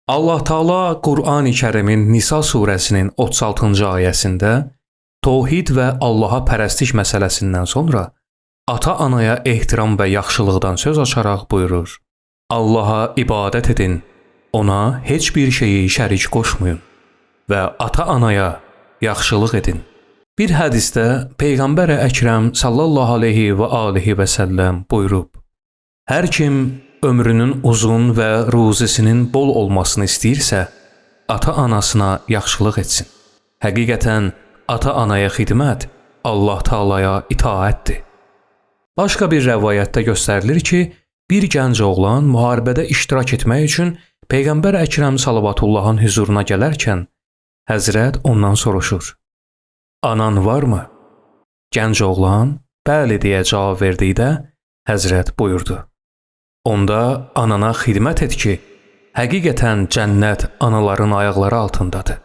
Allah Taala Qur'an-ı Kərimin Nisa surəsinin 36-cı ayəsində təvhid və Allaha pərəstiş məsələsindən sonra ata-anaya ehtiram və yaxşılıqdan söz açaraq buyurur: Allaha ibadət edin, ona heç bir şeyi şərik qoşmayın və ata-anaya yaxşılıq edin. Bir hədisdə Peyğəmbər Əkrəm sallallahu aleyhi və alihi və səlləm buyurub: Hər kim ömrünün uzun və ruzisinin bol olmasını istəyirsə, ata-anasına yaxşılıq etsin. Həqiqətən ata-anaya xidmət Allah Taalaya itaətdir. Başqa bir rəvayətdə göstərilir ki, bir gənc oğlan müharibədə iştirak etmək üçün Peyğəmbər Əkrəm sallavatullahın huzuruna gələrkən Həzrət ondan soruşur: Anan varmı? Gənc oğlan bəli deyə cavab verdikdə Həzrət buyurdu: Onda anana xidmət et ki, həqiqətən cənnət anaların ayaqları altındadır.